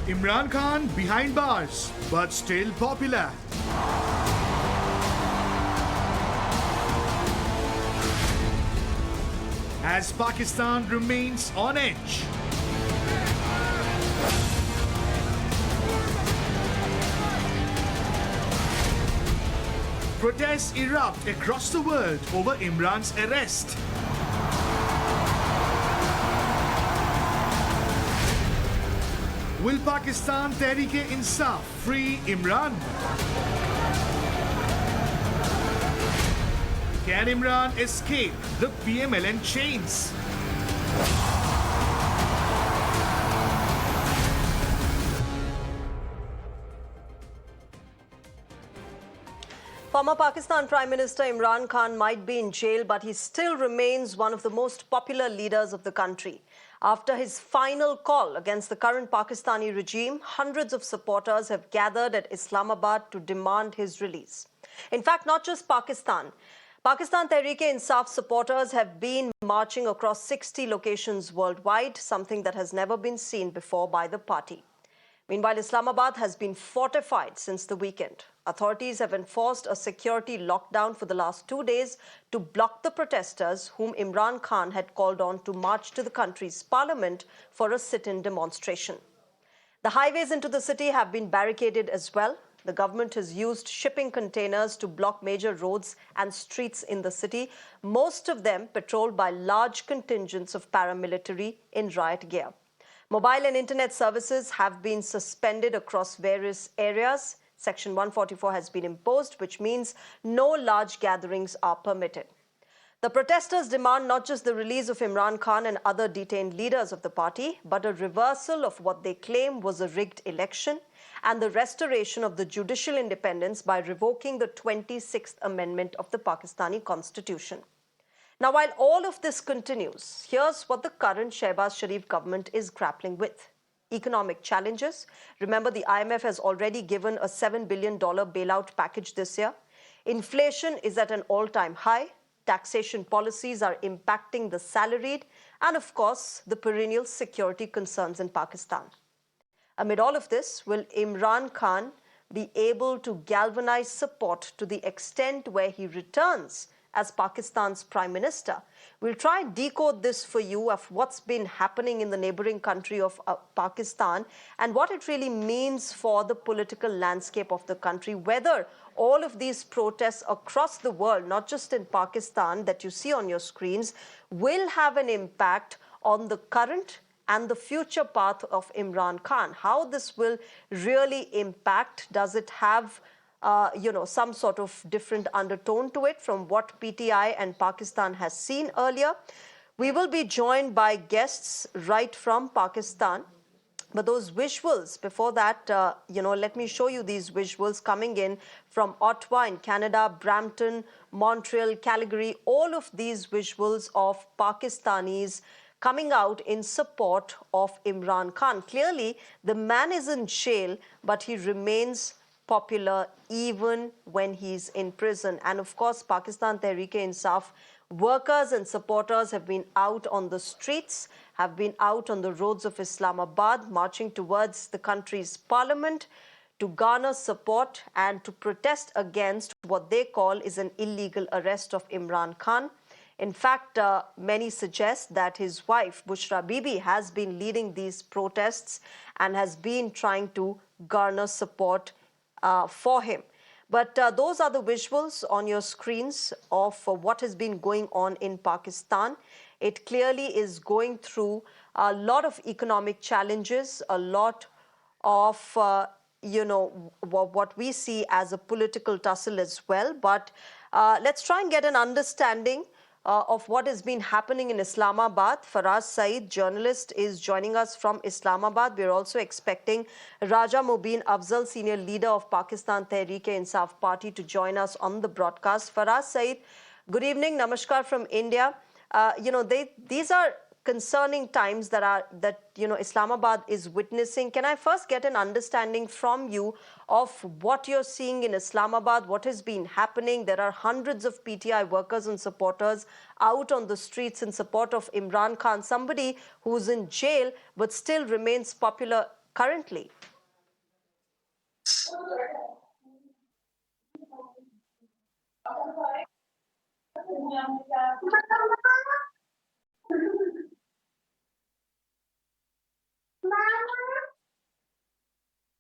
Imran Khan behind bars, but still popular. As Pakistan remains on edge. Protests erupt across the world over Imran's arrest. Will Pakistan Tehreek-e-Insaf free Imran? Can Imran escape the PMLN chains? Former Pakistan Prime Minister Imran Khan might be in jail, but he still remains one of the most popular leaders of the country. After his final call against the current Pakistani regime, hundreds of supporters have gathered at Islamabad to demand his release. In fact, not just Pakistan. Pakistan Tehreek-e-Insaf supporters have been marching across 60 locations worldwide, something that has never been seen before by the party. Meanwhile, Islamabad has been fortified since the weekend. Authorities have enforced a security lockdown for the last 2 days to block the protesters whom Imran Khan had called on to march to the country's parliament for a sit-in demonstration. The highways into the city have been barricaded as well. The government has used shipping containers to block major roads and streets in the city, most of them patrolled by large contingents of paramilitary in riot gear. Mobile and internet services have been suspended across various areas. Section 144 has been imposed, which means no large gatherings are permitted. The protesters demand not just the release of Imran Khan and other detained leaders of the party, but a reversal of what they claim was a rigged election and the restoration of the judicial independence by revoking the 26th Amendment of the Pakistani Constitution. Now, while all of this continues, here's what the current Shehbaz Sharif government is grappling with. Economic challenges. Remember, the IMF has already given a $7 billion bailout package this year. Inflation is at an all-time high. Taxation policies are impacting the salaried. And of course, the perennial security concerns in Pakistan. Amid all of this, will Imran Khan be able to galvanize support to the extent where he returns as Pakistan's Prime Minister? We'll try and decode this for you of what's been happening in the neighboring country of Pakistan and what it really means for the political landscape of the country, whether all of these protests across the world, not just in Pakistan that you see on your screens, will have an impact on the current and the future path of Imran Khan. How this will really impact, does it have some sort of different undertone to it from what PTI and Pakistan has seen earlier? We will be joined by guests right from Pakistan. But those visuals, before that, let me show you these visuals coming in from Ottawa in Canada, Brampton, Montreal, Calgary, all of these visuals of Pakistanis coming out in support of Imran Khan. Clearly, the man is in jail, but he remains popular even when he's in prison. And of course, Pakistan Tehreek-e-Insaf workers and supporters have been out on the streets, have been out on the roads of Islamabad, marching towards the country's parliament to garner support and to protest against what they call is an illegal arrest of Imran Khan. In fact, many suggest that his wife, Bushra Bibi, has been leading these protests and has been trying to garner support for him. But those are the visuals on your screens of what has been going on in Pakistan. It clearly is going through a lot of economic challenges, a lot of, what we see as a political tussle as well. But let's try and get an understanding of what has been happening in Islamabad. Faraz Saeed, journalist, is joining us from Islamabad. We're also expecting Raja Mubin Afzal, senior leader of Pakistan Tehreek-e-Insaf Party, to join us on the broadcast. Faraz Saeed, good evening. Namaskar from India. These are concerning times that Islamabad is witnessing. Can I first get an understanding from you of what you're seeing in Islamabad, what has been happening? There are hundreds of PTI workers and supporters out on the streets in support of Imran Khan, somebody who's in jail but still remains popular currently?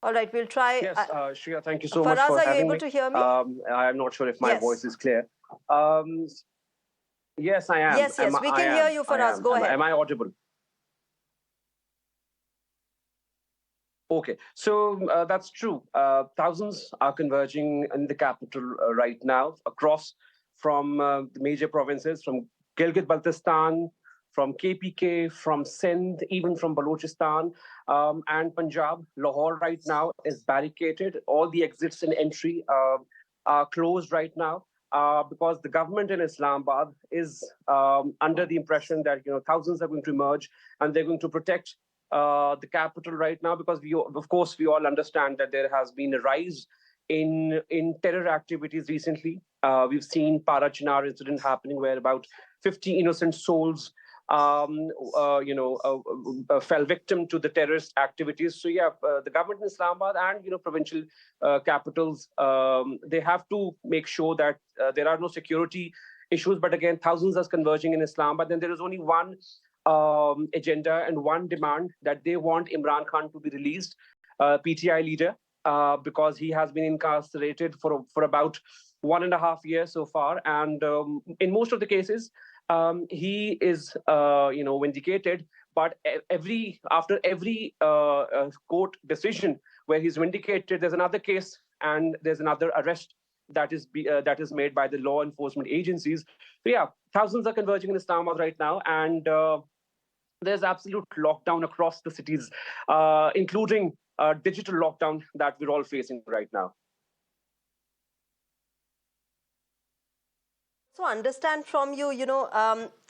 All right, we'll try. Yes, Shreya, thank you so much Faraz, for are you having able me. to hear me? I'm not sure if my Yes. voice is clear. Um, yes, I am. Yes, we can hear you, Faraz. Go ahead. Am I audible? Okay, so that's true. Thousands are converging in the capital right now across from the major provinces, from Gilgit-Baltistan, from KPK, from Sindh, even from Balochistan and Punjab. Lahore right now is barricaded. All the exits and entry are closed right now. Because the government in Islamabad is under the impression that thousands are going to emerge and they're going to protect the capital right now, because of course, we all understand that there has been a rise in terror activities recently. We've seen Parachinar incident happening where about 50 innocent souls fell victim to the terrorist activities. So yeah, the government in Islamabad and provincial capitals, they have to make sure that there are no security issues. But again, thousands are converging in Islamabad, and there is only one agenda and one demand, that they want Imran Khan to be released, PTI leader, because he has been incarcerated for about 1.5 years so far, and in most of the cases, he is vindicated. But after every court decision where he's vindicated, there's another case and there's another arrest that is made by the law enforcement agencies. So yeah, thousands are converging in Islamabad right now, and there's absolute lockdown across the cities, including digital lockdown that we're all facing right now. So understand from you,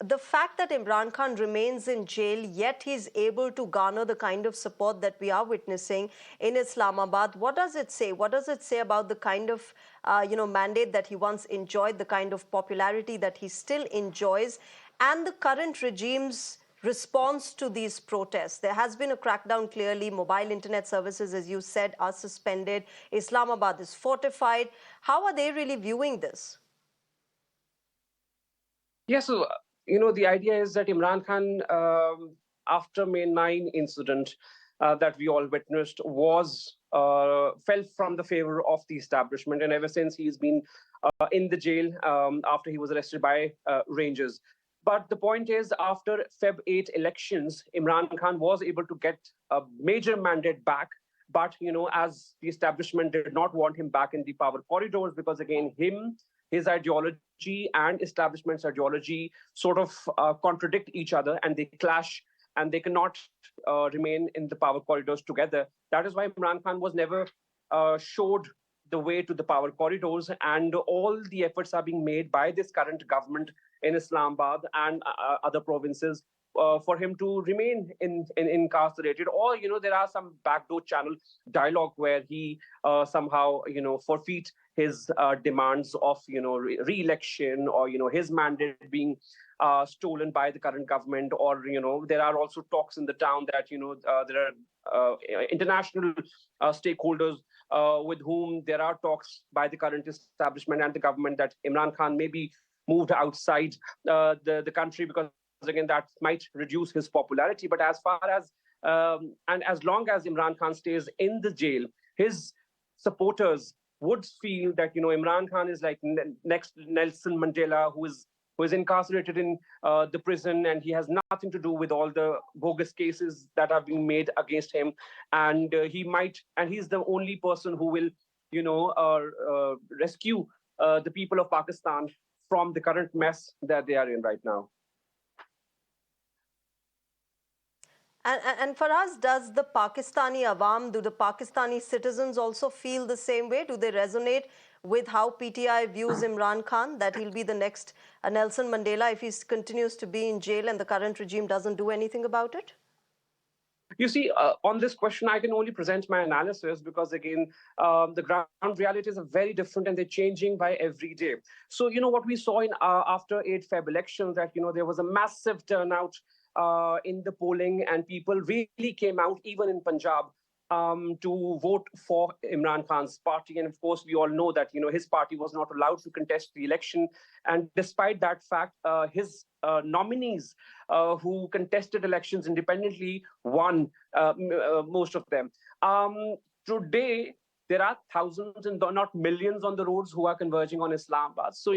the fact that Imran Khan remains in jail, yet he's able to garner the kind of support that we are witnessing in Islamabad. What does it say? What does it say about the kind of, mandate that he once enjoyed, the kind of popularity that he still enjoys, and the current regime's response to these protests? There has been a crackdown, clearly. Mobile internet services, as you said, are suspended. Islamabad is fortified. How are they really viewing this? Yeah, so the idea is that Imran Khan, after May 9 incident that we all witnessed, was fell from the favor of the establishment, and ever since he's been in the jail after he was arrested by Rangers. But the point is, after Feb 8 elections, Imran Khan was able to get a major mandate back. But as the establishment did not want him back in the power corridors, because again, his ideology and establishment's ideology sort of contradict each other, and they clash, and they cannot remain in the power corridors together. That is why Imran Khan was never showed the way to the power corridors, and all the efforts are being made by this current government in Islamabad and other provinces for him to remain incarcerated. Or there are some backdoor channel dialogue where he somehow forfeit his demands of re-election, or his mandate being stolen by the current government. Or there are also talks in the town that there are international stakeholders with whom there are talks by the current establishment and the government that Imran Khan may be moved outside the country, because again, that might reduce his popularity. But as far as and as long as Imran Khan stays in the jail, his supporters would feel that Imran Khan is like next Nelson Mandela, who is incarcerated in the prison, and he has nothing to do with all the bogus cases that have been made against him. And he's the only person who will rescue the people of Pakistan from the current mess that they are in right now. And for us, does the Pakistani Awam, do the Pakistani citizens also feel the same way? Do they resonate with how PTI views Imran Khan, that he'll be the next Nelson Mandela if he continues to be in jail and the current regime doesn't do anything about it? You see, on this question, I can only present my analysis, because, again, the ground realities are very different and they're changing by every day. So, what we saw in after 8 Feb elections, that, there was a massive turnout in the polling, and people really came out, even in Punjab, to vote for Imran Khan's party. And of course, we all know that his party was not allowed to contest the election. And despite that fact, his nominees who contested elections independently won most of them. Today, there are thousands and not millions on the roads who are converging on Islamabad. So,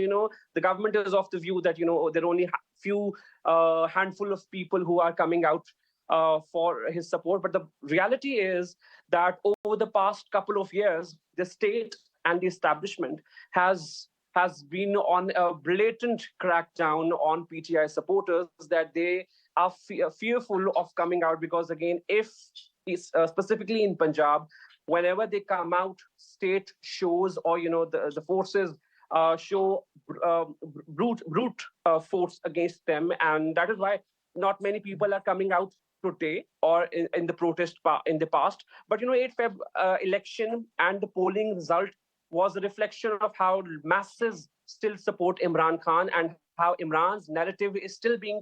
the government is of the view that, there are only few handful of people who are coming out for his support. But the reality is that over the past couple of years, the state and the establishment has been on a blatant crackdown on PTI supporters, that they are fearful of coming out, because again, if specifically in Punjab, whenever they come out, state shows, or the forces show brute force against them, and that is why not many people are coming out today or in the protest in the past. But 8 Feb election and the polling result was a reflection of how masses still support Imran Khan, and how Imran's narrative is still being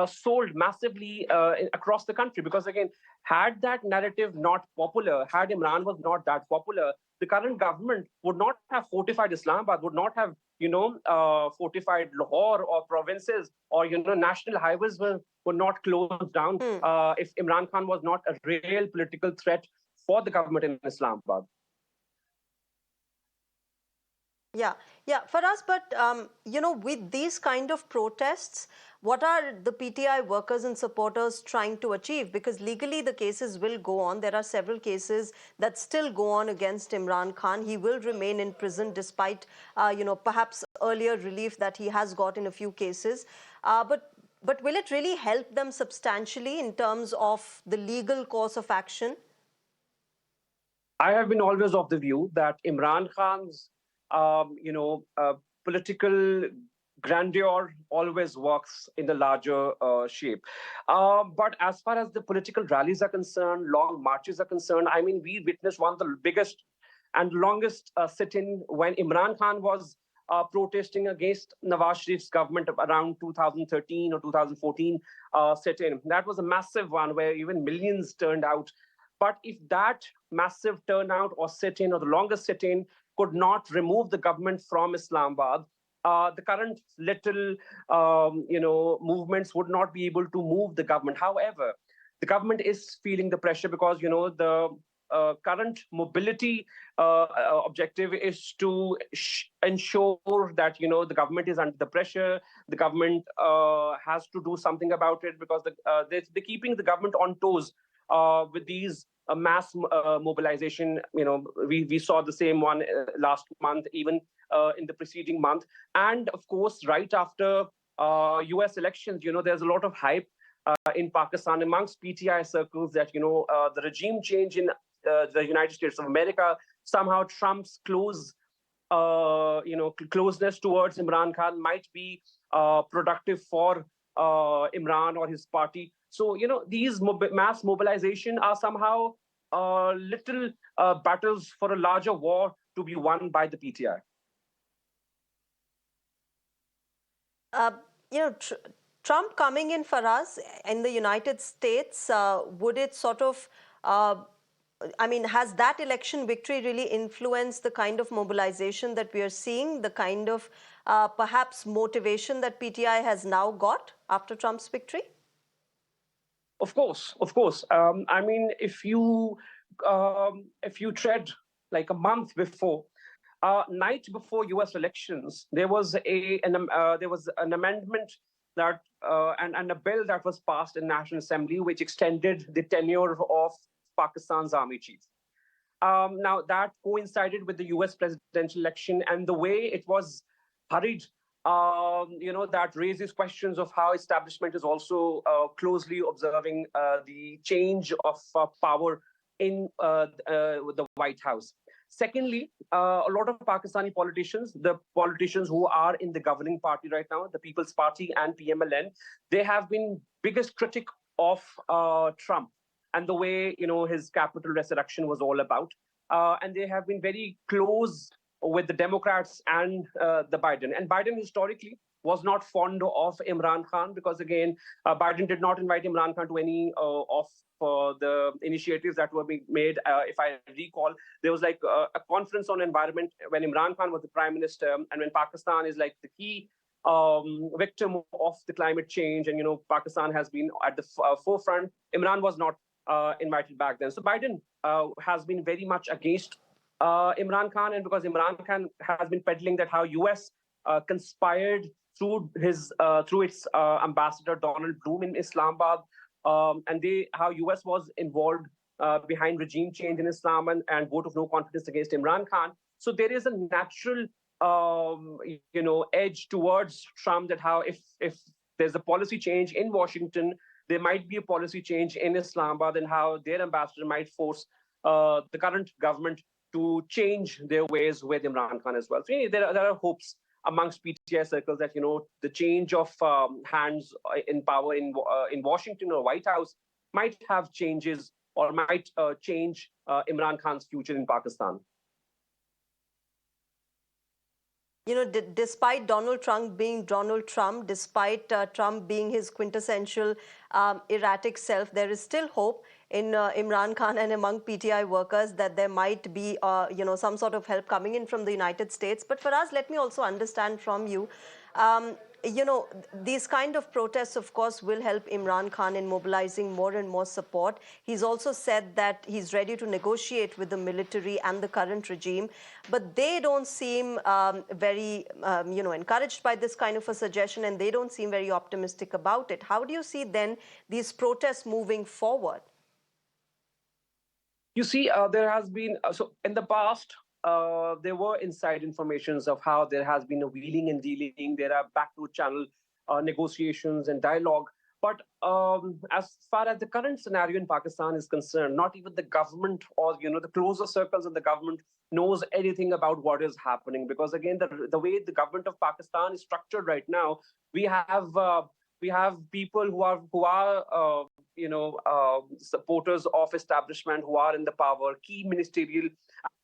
sold massively across the country. Because again, had that narrative not popular, had Imran was not that popular, the current government would not have fortified Islamabad, would not have fortified Lahore or provinces, or national highways were not closed down if Imran Khan was not a real political threat for the government in Islamabad. Yeah, Faraz, but with these kind of protests, what are the PTI workers and supporters trying to achieve? Because legally the cases will go on. There are several cases that still go on against Imran Khan. He will remain in prison despite, perhaps earlier relief that he has got in a few cases. But will it really help them substantially in terms of the legal course of action? I have been always of the view that Imran Khan's political grandeur always works in the larger shape. But as far as the political rallies are concerned, long marches are concerned, I mean, we witnessed one of the biggest and longest sit-in when Imran Khan was protesting against Nawaz Sharif's government around 2013 or 2014 sit-in. That was a massive one where even millions turned out. But if that massive turnout or sit-in, or the longest sit-in, could not remove the government from Islamabad, the current little, movements would not be able to move the government. However, the government is feeling the pressure, because, the current mobility objective is to ensure that, the government is under the pressure. The government has to do something about it, because they're keeping the government on toes with these mass mobilization. We saw the same one last month, even in the preceding month. And of course, right after US elections, there's a lot of hype in Pakistan amongst PTI circles that, the regime change in the United States of America somehow trumps closeness towards Imran Khan, might be productive for Imran or his party. So, these mass mobilization are somehow little battles for a larger war to be won by the PTI. Trump coming in, Faraz, in the United States, would it sort of, has that election victory really influenced the kind of mobilization that we are seeing, the kind of perhaps motivation that PTI has now got after Trump's victory? Of course. If you tread like a month before, night before U.S. elections, there was an amendment that and a bill that was passed in National Assembly, which extended the tenure of Pakistan's army chief. Now that coincided with the U.S. presidential election, and the way it was hurried, that raises questions of how establishment is also closely observing the change of power in the White House. Secondly, a lot of Pakistani politicians, the politicians who are in the governing party right now, the People's Party and PMLN, they have been biggest critic of Trump and the way, his capital resurrection was all about. And they have been very close with the Democrats and the Biden. And Biden historically was not fond of Imran Khan because, again, Biden did not invite Imran Khan to any of the initiatives that were being made. If I recall, there was like a conference on environment when Imran Khan was the prime minister, and when Pakistan is like the key victim of the climate change, and Pakistan has been at the forefront. Imran was not invited back then. So Biden has been very much against Imran Khan, and because Imran Khan has been peddling that how US conspired through its ambassador Donald Bloom in Islamabad, and how US was involved behind regime change in Islam and vote of no confidence against Imran Khan. So there is a natural edge towards Trump, that how if there's a policy change in Washington, there might be a policy change in Islamabad, and how their ambassador might force the current government to change their ways with Imran Khan as well. So there are hopes amongst PTI circles that the change of hands in power in Washington or White House might have changes or might change Imran Khan's future in Pakistan. Despite Donald Trump being Donald Trump, despite Trump being his quintessential erratic self, there is still hope in Imran Khan and among PTI workers that there might be, some sort of help coming in from the United States. But for us, let me also understand from you, these kind of protests, of course, will help Imran Khan in mobilizing more and more support. He's also said that he's ready to negotiate with the military and the current regime, but they don't seem very, encouraged by this kind of a suggestion, and they don't seem very optimistic about it. How do you see then these protests moving forward? You see, there has been, so in the past, there were inside informations of how there has been a wheeling and dealing. There are backdoor channel negotiations and dialogue. But as far as the current scenario in Pakistan is concerned, not even the government or the closer circles of the government knows anything about what is happening. Because again, the way the government of Pakistan is structured right now, we have people who are supporters of establishment, who are in the power,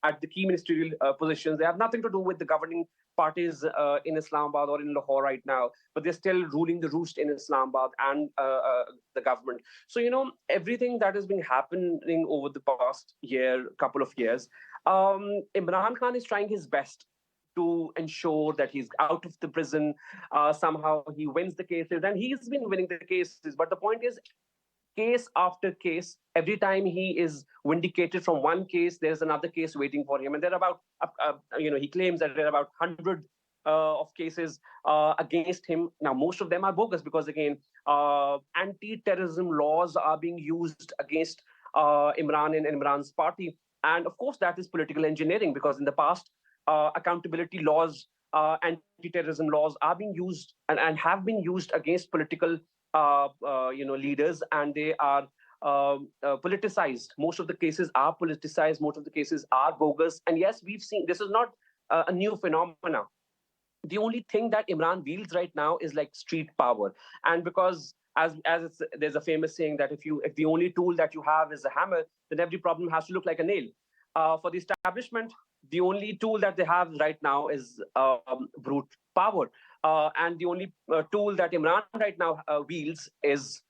at the key ministerial positions. They have nothing to do with the governing parties in Islamabad or in Lahore right now, but they're still ruling the roost in Islamabad and the government. So, everything that has been happening over the past couple of years, Imran Khan is trying his best to ensure that he's out of the prison. Somehow he wins the cases, and he's been winning the cases. But the point is, case after case, every time he is vindicated from one case, there's another case waiting for him. And there are about, he claims that there are about 100 of cases against him. Now, most of them are bogus because, again, anti-terrorism laws are being used against Imran and Imran's party. And of course, that is political engineering, because in the past, accountability laws, anti-terrorism laws are being used and have been used against political leaders, and they are politicized. Most of the cases are politicized. Most of the cases are bogus. And yes, we've seen this is not a new phenomena. The only thing that Imran wields right now is like street power, and because there's a famous saying that if the only tool that you have is a hammer, then every problem has to look like a nail. For the establishment, the only tool that they have right now is brute power. And the only tool that Imran right now wields is,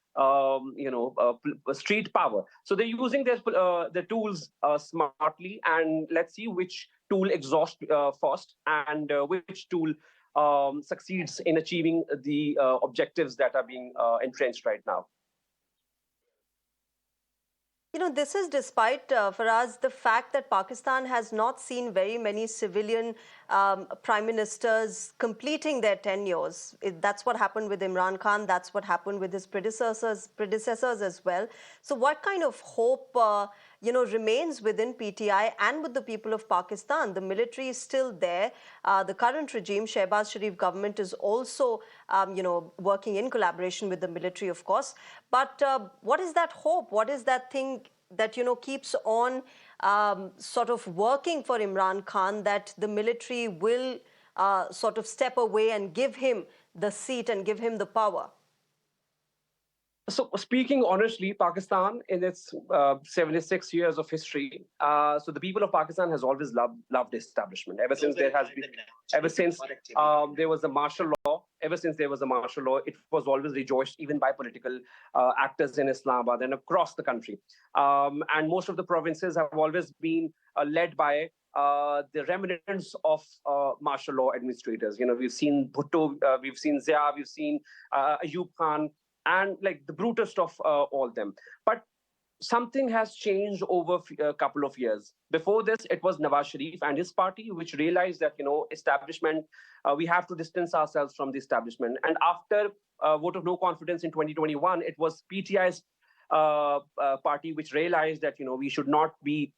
street power. So they're using their tools smartly, and let's see which tool exhausts first, and which tool succeeds in achieving the objectives that are being entrenched right now. This is despite, Faraz, the fact that Pakistan has not seen very many civilian prime ministers completing their tenures. That's what happened with Imran Khan. That's what happened with his predecessors as well. So what kind of hope, remains within PTI and with the people of Pakistan? The military is still there. The current regime, Shehbaz Sharif government, is also, working in collaboration with the military, of course. But what is that hope? What is that thing that, keeps on sort of working for Imran Khan, that the military will sort of step away and give him the seat and give him the power? So speaking honestly, Pakistan in its 76 years of history, so the people of Pakistan has always loved establishment ever since there has been, ever since there was a martial law. Ever since there was a martial law, it was always rejoiced even by political actors in Islamabad and across the country. And most of the provinces have always been led by the remnants of martial law administrators. You know, we've seen Bhutto, we've seen Zia, we've seen Ayub Khan, and like the brutest of all them. But something has changed over a couple of years. Before this, it was Nawaz Sharif and his party, which realized that, you know, establishment, we have to distance ourselves from the establishment. And after vote of no confidence in 2021, it was PTI's party which realized that, you know, we should not be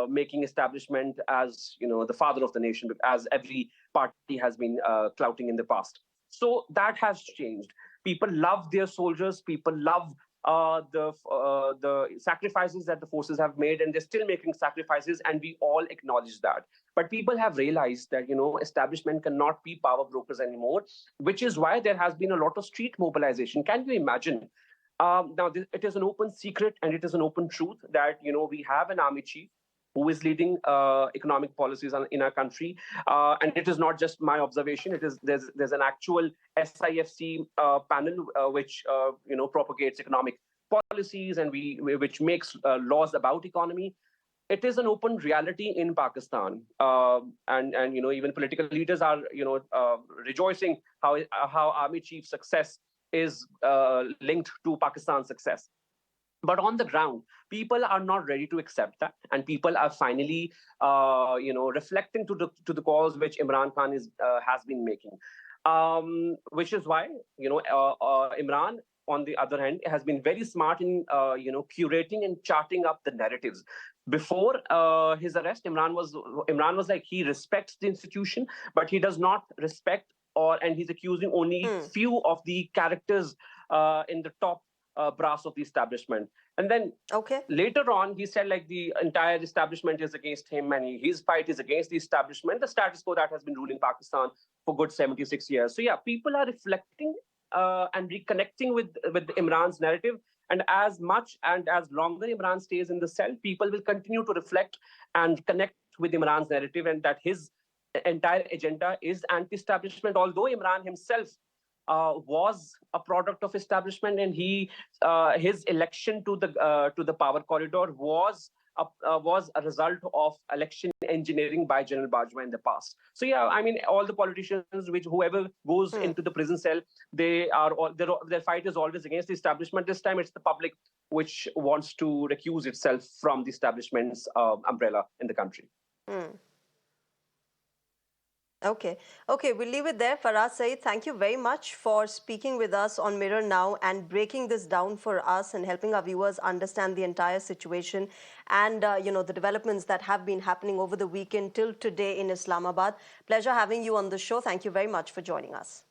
making establishment as, you know, the father of the nation, as every party has been clouting in the past. So that has changed. People love their soldiers. People love the sacrifices that the forces have made, and they're still making sacrifices, and we all acknowledge that. But people have realized that, you know, establishment cannot be power brokers anymore, which is why there has been a lot of street mobilization. Can you imagine? Now, it is an open secret and it is an open truth that, you know, we have an army chief who is leading economic policies in our country. And it is not just my observation. It is there's an actual SIFC panel which you know, propagates economic policies and which makes laws about economy. It is an open reality in Pakistan, and you know, even political leaders are, you know, rejoicing how army chief success is linked to Pakistan's success. But on the ground, people are not ready to accept that, and people are finally, you know, reflecting to the calls which Imran Khan has been making, which is why, you know, Imran, on the other hand, has been very smart in, you know, curating and charting up the narratives. Before his arrest, Imran was like, he respects the institution, but he does not respect, and he's accusing only few of the characters in the top brass of the establishment. And then later on, he said like the entire establishment is against him, and his fight is against the establishment, the status quo that has been ruling Pakistan for good 76 years. So yeah, people are reflecting and reconnecting with Imran's narrative. And as much and as longer Imran stays in the cell, people will continue to reflect and connect with Imran's narrative, and that his entire agenda is anti-establishment. Although Imran himself was a product of establishment, and his election to the power corridor was a result of election engineering by General Bajwa in the past. So yeah, I mean, all the politicians, whoever goes into the prison cell, their fight is always against the establishment. This time, it's the public which wants to recuse itself from the establishment's umbrella in the country. Okay, we'll leave it there. Faraz Saeed, thank you very much for speaking with us on Mirror Now and breaking this down for us and helping our viewers understand the entire situation and you know, the developments that have been happening over the weekend till today in Islamabad. Pleasure having you on the show. Thank you very much for joining us.